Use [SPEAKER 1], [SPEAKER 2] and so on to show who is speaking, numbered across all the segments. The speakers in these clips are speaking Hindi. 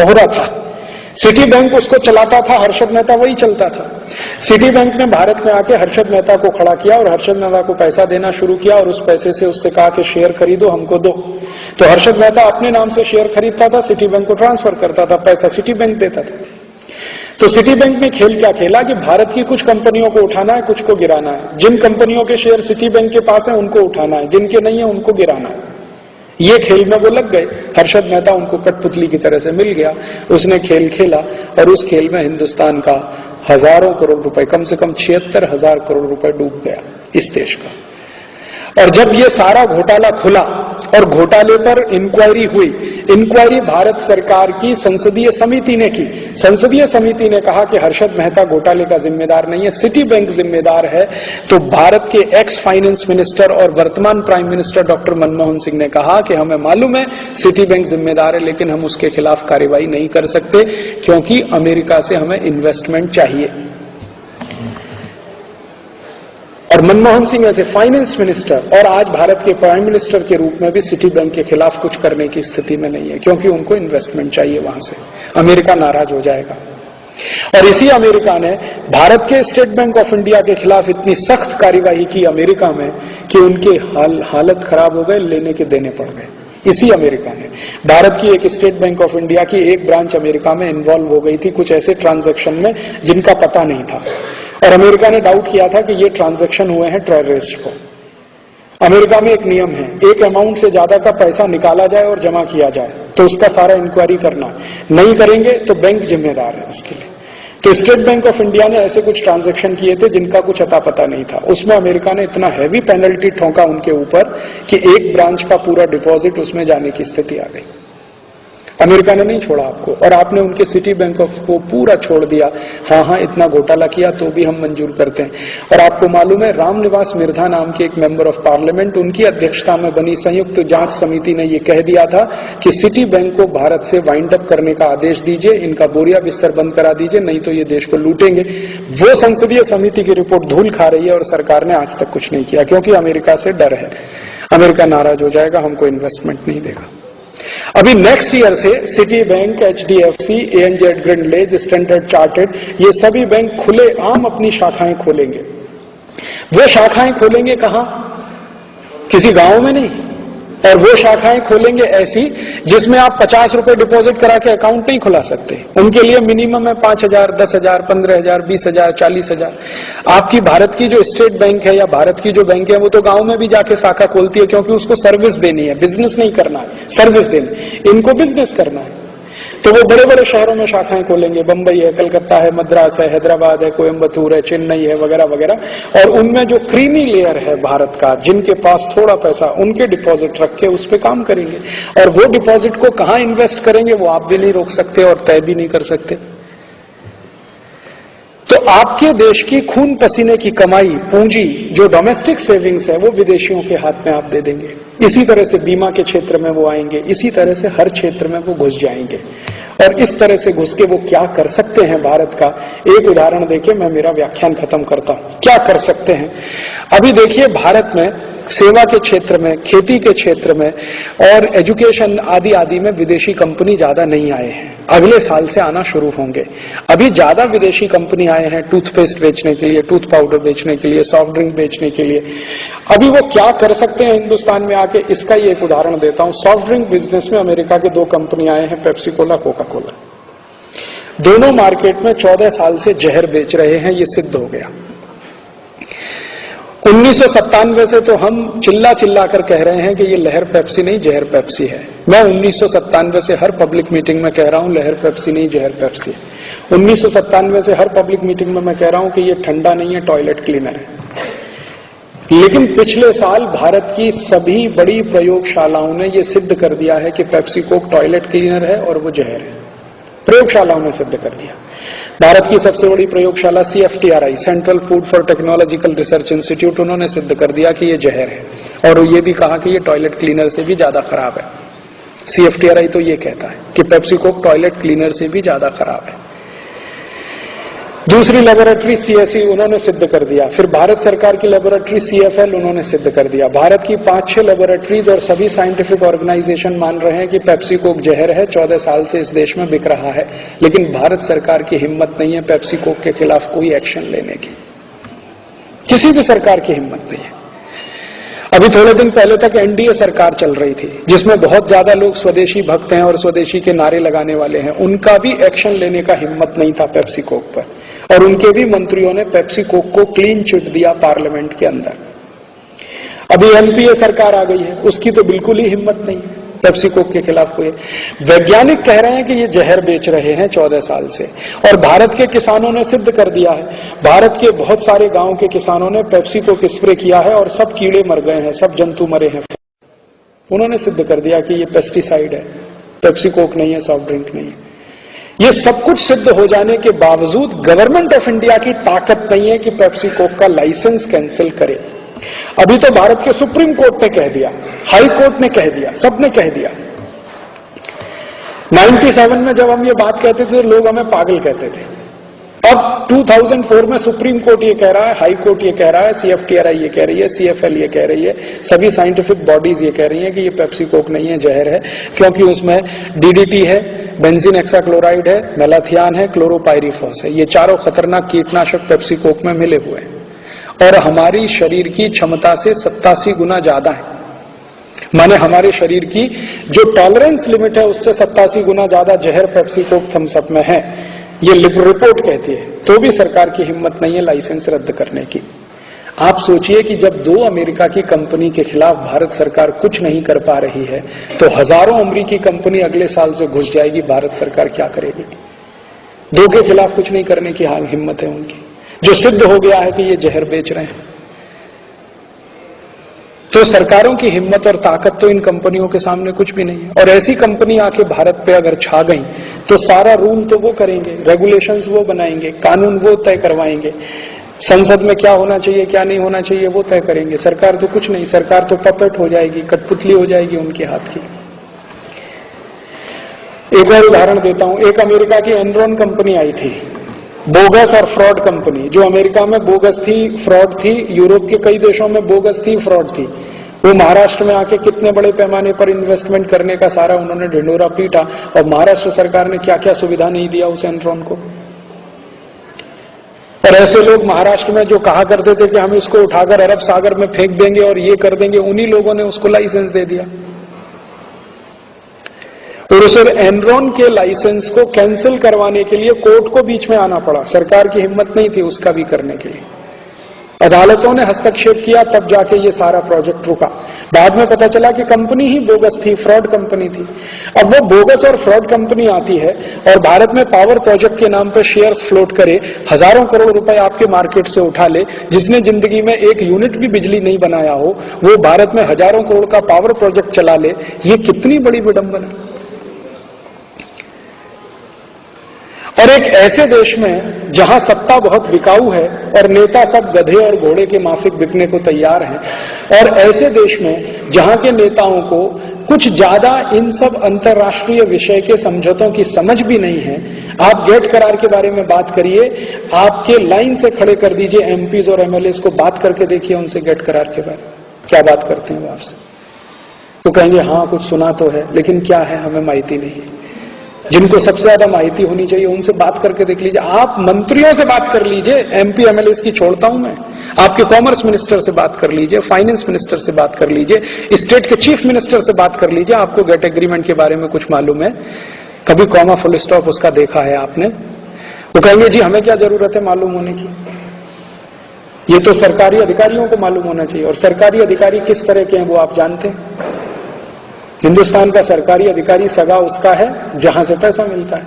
[SPEAKER 1] मोहरा था। सिटी बैंक उसको चलाता था, हर्षद मेहता वही चलता था। सिटी बैंक ने भारत में आके हर्षद मेहता को खड़ा किया और हर्षद मेहता को पैसा देना शुरू किया और उस पैसे से उससे कहा कि शेयर खरीदो, हमको दो। तो हर्षद मेहता अपने नाम से शेयर खरीदता था, सिटी बैंक को ट्रांसफर करता था, पैसा सिटी बैंक देता था। तो सिटी बैंक ने खेल क्या खेला कि भारत की कुछ कंपनियों को उठाना है, कुछ को गिराना है। जिन कंपनियों के शेयर सिटी बैंक के पास है उनको उठाना है, जिनके नहीं है उनको गिराना है। ये खेल में वो लग गए। हर्षद मेहता उनको कठपुतली की तरह से मिल गया, उसने खेल खेला और उस खेल में हिंदुस्तान का हजारों करोड़ रुपए, कम से कम 76,000 करोड़ रुपए डूब गया इस देश का। और जब ये सारा घोटाला खुला और घोटाले पर इंक्वायरी हुई, इंक्वायरी भारत सरकार की संसदीय समिति ने की। संसदीय समिति ने कहा कि हर्षद मेहता घोटाले का जिम्मेदार नहीं है, सिटी बैंक जिम्मेदार है। तो भारत के एक्स फाइनेंस मिनिस्टर और वर्तमान prime minister doctor Manmohan Singh ने कहा कि हमें मालूम है सिटी बैंक जिम्मेदार है, लेकिन हम उसके खिलाफ कार्रवाई नहीं कर सकते क्योंकि अमेरिका से हमें इन्वेस्टमेंट चाहिए। और मनमोहन सिंह ऐसे फाइनेंस मिनिस्टर और आज भारत के प्राइम मिनिस्टर के रूप में भी सिटी बैंक के खिलाफ कुछ करने की स्थिति में नहीं है, क्योंकि उनको इन्वेस्टमेंट चाहिए वहां से। अमेरिका नाराज हो जाएगा। और इसी अमेरिका ने भारत के स्टेट बैंक ऑफ इंडिया के खिलाफ इतनी सख्त कार्यवाही की अमेरिका में कि उनके हालत खराब हो गए, लेने के देने पड़ गए। इसी अमेरिका ने, भारत की एक स्टेट बैंक ऑफ इंडिया की एक ब्रांच अमेरिका में इन्वॉल्व हो गई थी कुछ ऐसे ट्रांजैक्शन में जिनका पता नहीं था, और अमेरिका ने डाउट किया था कि ये ट्रांजैक्शन हुए हैं टेररिस्ट को। अमेरिका में एक नियम है, एक अमाउंट से ज्यादा का पैसा निकाला जाए और जमा किया जाए तो उसका सारा इंक्वायरी करना, नहीं करेंगे तो बैंक जिम्मेदार है उसके लिए। तो स्टेट बैंक ऑफ इंडिया ने ऐसे कुछ ट्रांजैक्शन किए थे जिनका कुछ अता पता नहीं था। उसमें अमेरिका ने इतना हैवी पेनल्टी ठोका उनके ऊपर कि एक ब्रांच का पूरा डिपॉजिट उसमें जाने की स्थिति आ गई। अमेरिका ने नहीं छोड़ा आपको, और आपने उनके सिटी बैंक ऑफ को पूरा छोड़ दिया। हाँ, इतना घोटाला किया तो भी हम मंजूर करते हैं। और आपको मालूम है, रामनिवास मिर्धा नाम के एक मेंबर ऑफ पार्लियामेंट, उनकी अध्यक्षता में बनी संयुक्त जांच समिति ने यह कह दिया था कि सिटी बैंक को भारत से वाइंड अप करने का आदेश दीजिए, इनका बोरिया बिस्तर बंद करा दीजिए, नहीं तो ये देश को लूटेंगे। वो संसदीय समिति की रिपोर्ट धूल खा रही है और सरकार ने आज तक कुछ नहीं किया, क्योंकि अमेरिका से डर है। अमेरिका नाराज हो जाएगा, हमको इन्वेस्टमेंट नहीं देगा। अभी नेक्स्ट ईयर से Citi bank, HDFC, ANZ Grindlays, Standard Chartered, ये सभी बैंक खुले आम अपनी शाखाएं खोलेंगे। वो शाखाएं खोलेंगे कहां? किसी गांव में नहीं। और वो शाखाएं खोलेंगे ऐसी जिसमें आप 50 रुपए डिपॉजिट करा के अकाउंट नहीं खुला सकते। उनके लिए मिनिमम है 5,000, 10,000, 15,000, 20,000, 40,000। आपकी भारत की जो स्टेट बैंक है या भारत की जो बैंक है वो तो गांव में भी जाके शाखा खोलती है, क्योंकि उसको सर्विस देनी है, बिजनेस नहीं करना है, सर्विस देनी। इनको बिजनेस करना है, तो वो बड़े बड़े शहरों में शाखाएं खोलेंगे। बंबई है, कलकत्ता है, मद्रास है, हैदराबाद है, कोयम्बतूर है, चेन्नई है, वगैरह वगैरह। और उनमें जो क्रीमी लेयर है भारत का, जिनके पास थोड़ा पैसा, उनके डिपॉजिट रख के उस पर काम करेंगे। और वो डिपॉजिट को कहां इन्वेस्ट करेंगे वो आप भी नहीं रोक सकते और तय भी नहीं कर सकते। तो आपके देश की खून पसीने की कमाई, पूंजी, जो डोमेस्टिक सेविंग्स है, वो विदेशियों के हाथ में आप दे देंगे। इसी तरह से बीमा के क्षेत्र में वो आएंगे, इसी तरह से हर क्षेत्र में वो घुस जाएंगे। और इस तरह से घुस के वो क्या कर सकते हैं भारत का, एक उदाहरण देके मैं मेरा व्याख्यान खत्म करता हूं। क्या कर सकते हैं? अभी देखिए, भारत में सेवा के क्षेत्र में, खेती के क्षेत्र में और एजुकेशन आदि आदि में विदेशी कंपनी ज्यादा नहीं आए हैं। अगले साल से आना शुरू होंगे। अभी ज्यादा विदेशी कंपनी आए हैं टूथपेस्ट बेचने के लिए, टूथ पाउडर बेचने के लिए, सॉफ्ट ड्रिंक बेचने के लिए। अभी वो क्या कर सकते हैं हिंदुस्तान में आके, इसका ही एक उदाहरण देता हूं। सॉफ्ट ड्रिंक बिजनेस में अमेरिका के 2 कंपनी आए हैं, पेप्सी कोला, कोका कोला। दोनों मार्केट में 14 साल से जहर बेच रहे हैं, ये सिद्ध हो गया। 1997 से तो हम चिल्ला चिल्ला कर कह रहे हैं कि ये लहर पेप्सी नहीं, जहर पेप्सी है। मैं 1997 से हर पब्लिक मीटिंग में कह रहा हूं लहर पेप्सी नहीं, जहर पेप्सी है। 1997 से हर पब्लिक मीटिंग में मैं कह रहा हूं कि ये ठंडा नहीं है, टॉयलेट क्लीनर है। लेकिन पिछले साल भारत की सभी बड़ी प्रयोगशालाओं ने यह सिद्ध कर दिया है कि पेप्सी कोक टॉयलेट क्लीनर है और वो जहर है। प्रयोगशालाओं ने सिद्ध कर दिया। भारत की सबसे बड़ी प्रयोगशाला CFTRI, central food for technological research institute, उन्होंने सिद्ध कर दिया कि ये जहर है, और ये भी कहा कि ये टॉयलेट क्लीनर से भी ज्यादा खराब है। CFTRI तो ये कहता है कि पेप्सी कोक टॉयलेट क्लीनर से भी ज्यादा खराब है। दूसरी लेबोरेटरी सीएसई उन्होंने सिद्ध कर दिया, फिर भारत सरकार की लेबोरेटरी सीएफएल उन्होंने सिद्ध कर दिया। भारत की 5-6 लेबोरेटरीज और सभी साइंटिफिक ऑर्गेनाइजेशन मान रहे हैं कि पेप्सी कोक जहर है, 14 साल से इस देश में बिक रहा है, लेकिन भारत सरकार की हिम्मत नहीं है पेप्सी कोक के खिलाफ कोई एक्शन लेने की, किसी भी सरकार की हिम्मत नहीं है। अभी थोड़े दिन पहले तक एनडीए सरकार चल रही थी जिसमें बहुत ज्यादा लोग स्वदेशी भक्त हैं और स्वदेशी के नारे लगाने वाले हैं, उनका भी एक्शन लेने का हिम्मत नहीं था पेप्सी कोक पर, और उनके भी मंत्रियों ने पेप्सी कोक को क्लीन चिट दिया पार्लियामेंट के अंदर। अभी एनपीए सरकार आ गई है, उसकी तो बिल्कुल ही हिम्मत नहीं है पेप्सी कोक के खिलाफ कोई। वैज्ञानिक कह रहे हैं कि ये जहर बेच रहे हैं 14 साल से, और भारत के किसानों ने सिद्ध कर दिया है। भारत के बहुत सारे गांव के किसानों ने पेप्सी कोक स्प्रे किया है और सब कीड़े मर गए हैं, सब जंतु मरे हैं। उन्होंने सिद्ध कर दिया कि ये पेस्टिसाइड है, पेप्सी कोक नहीं है, सॉफ्ट ड्रिंक नहीं है। ये सब कुछ सिद्ध हो जाने के बावजूद गवर्नमेंट ऑफ इंडिया की ताकत नहीं है कि पेप्सी कोक का लाइसेंस कैंसिल करे। अभी तो भारत के सुप्रीम कोर्ट ने कह दिया, हाई कोर्ट ने कह दिया, सबने कह दिया। 97 में जब हम ये बात कहते थे तो लोग हमें पागल कहते थे। अब 2004 में सुप्रीम कोर्ट ये कह रहा है, हाई कोर्ट ये कह रहा है, सीएफटीआरआई ये कह रही है, सीएफएल ये कह रही है, सभी साइंटिफिक बॉडीज ये कह रही हैं कि ये पेप्सी कोक नहीं है, जहर है, क्योंकि उसमें डीडीटी है, बेंजीन हेक्साक्लोराइड है, मेलाथियान है, क्लोरोपाइरीफॉस है। ये चारों खतरनाक कीटनाशक पेप्सी कोक में मिले हुए हैं और हमारी शरीर की क्षमता से 87 गुना ज्यादा है। माने हमारे शरीर की जो टॉलरेंस लिमिट है उससे 87 गुना ज्यादा जहर पेप्सी कोक थम्स अप में है, ये रिपोर्ट कहती है। तो भी सरकार की हिम्मत नहीं है लाइसेंस रद्द करने की। आप सोचिए कि जब 2 अमेरिका की कंपनी के खिलाफ भारत सरकार कुछ नहीं कर पा रही है तो हजारों अमेरिकी कंपनी अगले साल से घुस जाएगी, भारत सरकार क्या करेगी? 2 के खिलाफ कुछ नहीं करने की हिम्मत है उनकी, जो सिद्ध हो गया है कि ये जहर बेच रहे हैं। तो सरकारों की हिम्मत और ताकत तो इन कंपनियों के सामने कुछ भी नहीं है। और ऐसी कंपनी आके भारत पे अगर छा गई तो सारा रूल तो वो करेंगे, रेगुलेशंस वो बनाएंगे, कानून वो तय करवाएंगे, संसद में क्या होना चाहिए क्या नहीं होना चाहिए वो तय करेंगे। सरकार तो कुछ नहीं, सरकार तो पपेट हो जाएगी, कठपुतली हो जाएगी उनके हाथ की। एक और उदाहरण देता हूं। एक अमेरिका की एनरॉन कंपनी आई थी, बोगस और फ्रॉड कंपनी, जो अमेरिका में बोगस थी, फ्रॉड थी, यूरोप के कई देशों में बोगस थी, फ्रॉड थी। वो महाराष्ट्र में आके कितने बड़े पैमाने पर इन्वेस्टमेंट करने का सारा उन्होंने ढिंडोरा पीटा, और महाराष्ट्र सरकार ने क्या क्या सुविधा नहीं दिया उस एनरॉन को। और ऐसे लोग महाराष्ट्र में जो कहा करते थे कि हम इसको उठाकर अरब सागर में फेंक देंगे और ये कर देंगे, उन्हीं लोगों ने उसको लाइसेंस दे दिया। और उस एनरॉन के लाइसेंस को कैंसिल करवाने के लिए कोर्ट को बीच में आना पड़ा। सरकार की हिम्मत नहीं थी उसका भी करने के लिए, अदालतों ने हस्तक्षेप किया, तब जाके ये सारा प्रोजेक्ट रुका। बाद में पता चला कि कंपनी ही बोगस थी, फ्रॉड कंपनी थी। अब वो बोगस और फ्रॉड कंपनी आती है और भारत में पावर प्रोजेक्ट के नाम पर शेयर्स फ्लोट करे, हजारों करोड़ रुपए आपके मार्केट से उठा ले। जिसने जिंदगी में 1 यूनिट भी बिजली नहीं बनाया हो वो भारत में हजारों करोड़ का पावर प्रोजेक्ट चला ले, ये कितनी बड़ी विडंबना। और एक ऐसे देश में जहां सत्ता बहुत बिकाऊ है और नेता सब गधे और घोड़े के माफिक बिकने को तैयार हैं, और ऐसे देश में जहां के नेताओं को कुछ ज्यादा इन सब अंतर्राष्ट्रीय विषय के समझौतों की समझ भी नहीं है। आप गेट करार के बारे में बात करिए, आपके लाइन से खड़े कर दीजिए एमपीज और एमएलए को, बात करके देखिए उनसे गेट करार के बारे में क्या बात करते हैं वो आपसे। वो कहेंगे हाँ कुछ सुना तो है, लेकिन क्या है हमें माहिती नहीं है। जिनको सबसे ज्यादा माहिती होनी चाहिए उनसे बात करके देख लीजिए। आप मंत्रियों से बात कर लीजिए, एमपी एमएलए की छोड़ता हूं मैं, आपके कॉमर्स मिनिस्टर से बात कर लीजिए, फाइनेंस मिनिस्टर से बात कर लीजिए, स्टेट के चीफ मिनिस्टर से बात कर लीजिए। आपको गेट एग्रीमेंट के बारे में कुछ मालूम है? कभी कॉमा फुल स्टॉप उसका देखा है आपने? वो कहेंगे जी हमें क्या जरूरत है मालूम होने की, ये तो सरकारी अधिकारियों को मालूम होना चाहिए। और सरकारी अधिकारी किस तरह के हैं वो आप जानते हैं। हिंदुस्तान का सरकारी अधिकारी सगा उसका है जहां से पैसा मिलता है।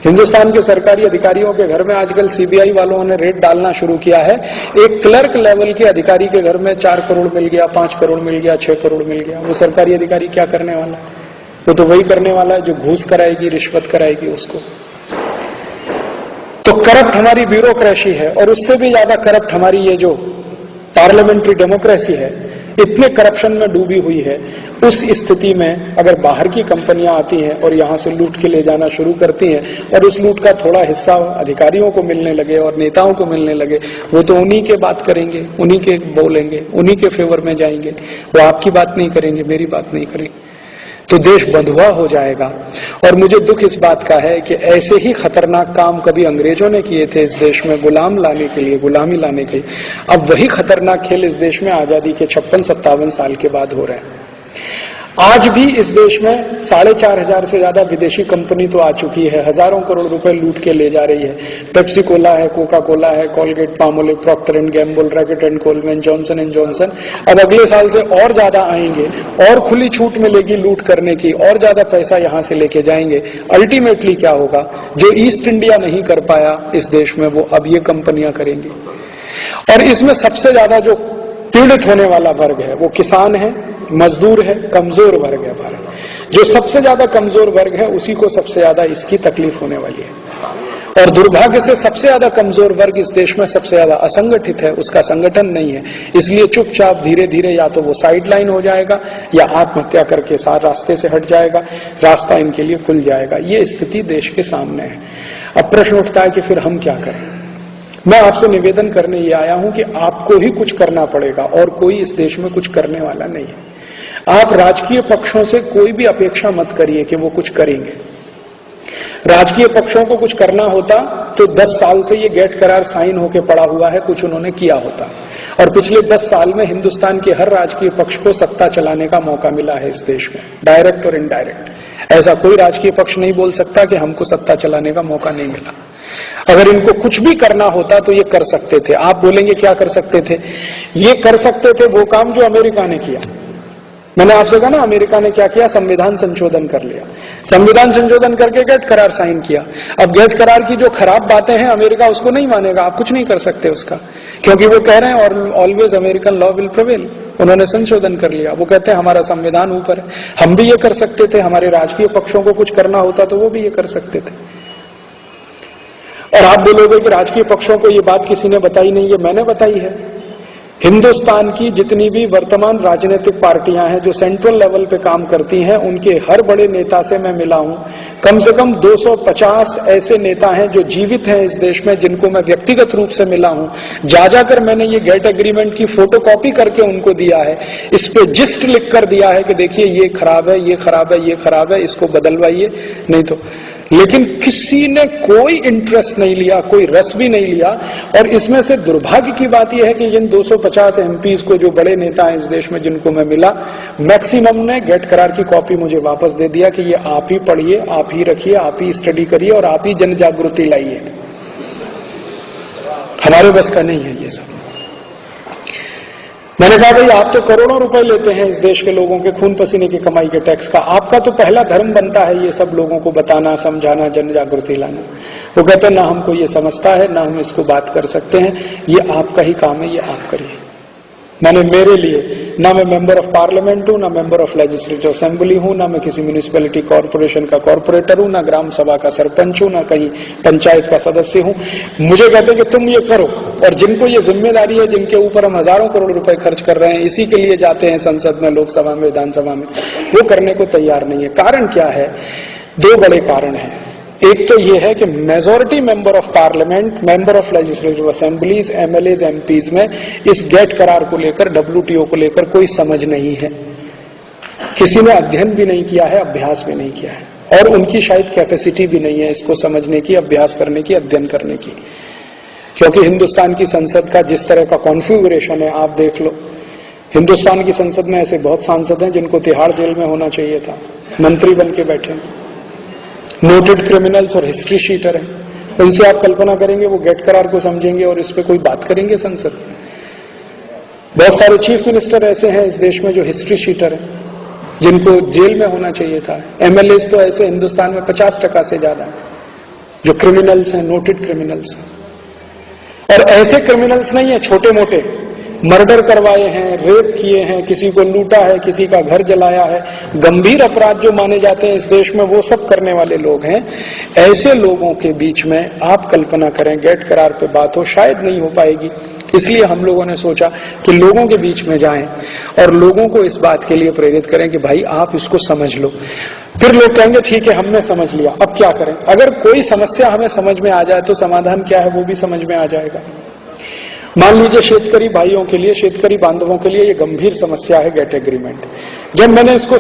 [SPEAKER 1] हिंदुस्तान के सरकारी अधिकारियों के घर में आजकल सीबीआई वालों ने रेड डालना शुरू किया है। एक क्लर्क लेवल के अधिकारी के घर में 4 करोड़ मिल गया, 5 करोड़ मिल गया, 6 करोड़ मिल गया। वो सरकारी अधिकारी क्या करने वाला है? वो तो वही करने वाला है जो घूस कराएगी, रिश्वत कराएगी उसको। तो करप्ट हमारी ब्यूरोक्रेसी है, और उससे भी ज्यादा करप्ट हमारी ये जो पार्लियामेंट्री डेमोक्रेसी है, इतने करप्शन में डूबी हुई है। उस स्थिति में अगर बाहर की कंपनियां आती हैं और यहां से लूट के ले जाना शुरू करती हैं और उस लूट का थोड़ा हिस्सा अधिकारियों को मिलने लगे और नेताओं को मिलने लगे, वो तो उन्हीं के बात करेंगे, उन्हीं के बोलेंगे, उन्हीं के फेवर में जाएंगे, वो आपकी बात नहीं करेंगे, मेरी बात नहीं करेंगे, तो देश बंधुआ हो जाएगा। और मुझे दुख इस बात का है कि ऐसे ही खतरनाक काम कभी अंग्रेजों ने किए थे इस देश में गुलामी लाने के लिए, अब वही खतरनाक खेल इस देश में आजादी के 56-57 साल के बाद हो रहे हैं। आज भी इस देश में 4,500 से ज्यादा विदेशी कंपनी तो आ चुकी है, हजारों करोड़ रुपए लूट के ले जा रही है। पेप्सी कोला है, कोका कोला है, Colgate, Palmolive, Procter and Gamble, Reckitt and Colman, Johnson and Johnson. अब अगले साल से और ज्यादा आएंगे और खुली छूट मिलेगी लूट करने की, और ज्यादा पैसा यहां से लेके जाएंगे। अल्टीमेटली क्या होगा, जो ईस्ट इंडिया नहीं कर पाया इस देश में, वो अब ये कंपनियां करेंगी। और इसमें सबसे ज्यादा जो पीड़ित होने वाला वर्ग है वो किसान है, मजदूर है, कमजोर वर्ग है। भारत जो सबसे ज्यादा कमजोर वर्ग है उसी को सबसे ज्यादा इसकी तकलीफ होने वाली है। और दुर्भाग्य से सबसे ज्यादा कमजोर वर्ग इस देश में सबसे ज्यादा असंगठित है, उसका संगठन नहीं है, इसलिए चुपचाप धीरे धीरे या तो वो साइडलाइन हो जाएगा या आत्महत्या करके सारे रास्ते से हट जाएगा, रास्ता इनके लिए खुल जाएगा। ये स्थिति देश के सामने है। अब प्रश्न उठता है कि फिर हम क्या करें। मैं आपसे निवेदन करने ये आया हूं कि आपको ही कुछ करना पड़ेगा और कोई इस देश में कुछ करने वाला नहीं है। आप राजकीय पक्षों से कोई भी अपेक्षा मत करिए कि वो कुछ करेंगे। राजकीय पक्षों को कुछ करना होता तो 10 साल से ये गेट करार साइन होके पड़ा हुआ है, कुछ उन्होंने किया होता। और पिछले 10 साल में हिंदुस्तान के हर राजकीय पक्ष को सत्ता चलाने का मौका मिला है इस देश में, डायरेक्ट और इनडायरेक्ट। ऐसा कोई राजकीय पक्ष नहीं बोल सकता कि हमको सत्ता चलाने का मौका नहीं मिला। अगर इनको कुछ भी करना होता तो ये कर सकते थे। आप बोलेंगे क्या कर सकते थे? ये कर सकते थे वो काम जो अमेरिका ने किया। मैंने आपसे कहा ना, अमेरिका ने क्या किया, संविधान संशोधन कर लिया। संविधान संशोधन करके गेट करार साइन किया। अब गेट करार की जो खराब बातें हैं अमेरिका उसको नहीं मानेगा, आप कुछ नहीं कर सकते उसका, क्योंकि वो कह रहे हैं और always American law will prevail. उन्होंने संशोधन कर लिया, वो कहते हैं हमारा संविधान ऊपर है। हम भी ये कर सकते थे, हमारे राजकीय पक्षों को कुछ करना होता तो वो भी ये कर सकते थे। और आप बोलोगे कि राजकीय पक्षों को ये बात किसी ने बताई नहीं, ये मैंने बताई है। हिंदुस्तान की जितनी भी वर्तमान राजनीतिक पार्टियां हैं जो सेंट्रल लेवल पे काम करती हैं, उनके हर बड़े नेता से मैं मिला हूं। कम से कम 250 ऐसे नेता हैं जो जीवित हैं इस देश में, जिनको मैं व्यक्तिगत रूप से मिला हूं। जा जाकर मैंने ये गेट एग्रीमेंट की फोटोकॉपी करके उनको दिया है, इस पे जिस्ट लिख कर दिया है कि देखिए ये खराब है, ये खराब है, ये खराब है, इसको बदलवाइए, नहीं तो। लेकिन किसी ने कोई इंटरेस्ट नहीं लिया, कोई रस भी नहीं लिया। और इसमें से दुर्भाग्य की बात यह है कि जिन 250 एमपीज को, जो बड़े नेता हैं इस देश में जिनको मैं मिला, मैक्सिमम ने गेट करार की कॉपी मुझे वापस दे दिया कि ये आप ही पढ़िए, आप ही रखिए, आप ही स्टडी करिए और आप ही जन जागृति लाइए। हमारे बस का नहीं है ये सब। मैंने कहा भाई आप तो करोड़ों रुपए लेते हैं इस देश के लोगों के खून पसीने की कमाई के टैक्स का, आपका तो पहला धर्म बनता है ये सब लोगों को बताना, समझाना, जन जागृति लाना। वो कहते हैं ना हमको ये समझता है, ना हम इसको बात कर सकते हैं, ये आपका ही काम है, ये आप करिए। मैंने मेरे लिए, ना मैं मेंबर ऑफ पार्लियामेंट हूं, ना मेंबर ऑफ लेजिस्लेटिव असेंबली हूं, ना मैं किसी म्यूनिसिपैलिटी कॉर्पोरेशन का कॉर्पोरेटर हूं, ना ग्राम सभा का सरपंच हूं, ना कहीं पंचायत का सदस्य हूं। मुझे कहते हैं कि तुम ये करो, और जिनको ये जिम्मेदारी है, जिनके ऊपर हम हजारों करोड़ रुपए खर्च कर रहे हैं, इसी के लिए जाते हैं संसद में, लोकसभा में, विधानसभा में, वो करने को तैयार नहीं है। कारण क्या है? 2 बड़े कारण हैं। एक तो ये है कि majority member of parliament, member of legislative assemblies, MLAs, MPs में इस गेट करार को लेकर, डब्ल्यूटीओ को लेकर कोई समझ नहीं है। किसी ने अध्ययन भी नहीं किया है, अभ्यास भी नहीं किया है, और उनकी शायद कैपेसिटी भी नहीं है इसको समझने की, अभ्यास करने की, अध्ययन करने की। क्योंकि हिंदुस्तान की संसद का जिस तरह का कॉन्फ़िगरेशन है, आप देख लो। हिंदुस्तान की संसद में ऐसे बहुत सांसद हैं जिनको तिहाड़ जेल में होना चाहिए था, मंत्री बन के बैठे, नोटेड क्रिमिनल्स और हिस्ट्री शीटर हैं। उनसे आप कल्पना करेंगे वो गेट करार को समझेंगे और इस पे कोई बात करेंगे संसद में? बहुत सारे चीफ मिनिस्टर ऐसे हैं इस देश में जो हिस्ट्री शीटर हैं, जिनको जेल में होना चाहिए था। एमएलएस तो ऐसे हिंदुस्तान में 50% से ज्यादा है जो क्रिमिनल्स हैं, नोटेड क्रिमिनल्स हैं। और ऐसे क्रिमिनल्स नहीं है छोटे मोटे, मर्डर करवाए हैं, रेप किए हैं, किसी को लूटा है, किसी का घर जलाया है, गंभीर अपराध जो माने जाते हैं इस देश में, वो सब करने वाले लोग हैं। ऐसे लोगों के बीच में आप कल्पना करें गैट करार पे बात हो, शायद नहीं हो पाएगी। इसलिए हम लोगों ने सोचा कि लोगों के बीच में जाएं और लोगों को इस बात के लिए प्रेरित करें कि भाई आप इसको समझ लो। फिर लोग कहेंगे ठीक है हमने समझ लिया, अब क्या करें। अगर कोई समस्या हमें समझ में आ जाए तो समाधान क्या है वो भी समझ में आ जाएगा। मान लीजिए शेतकरी भाइयों के लिए, शेतकरी बांधवों के लिए ये गंभीर समस्या है गेट एग्रीमेंट। जब मैंने इसको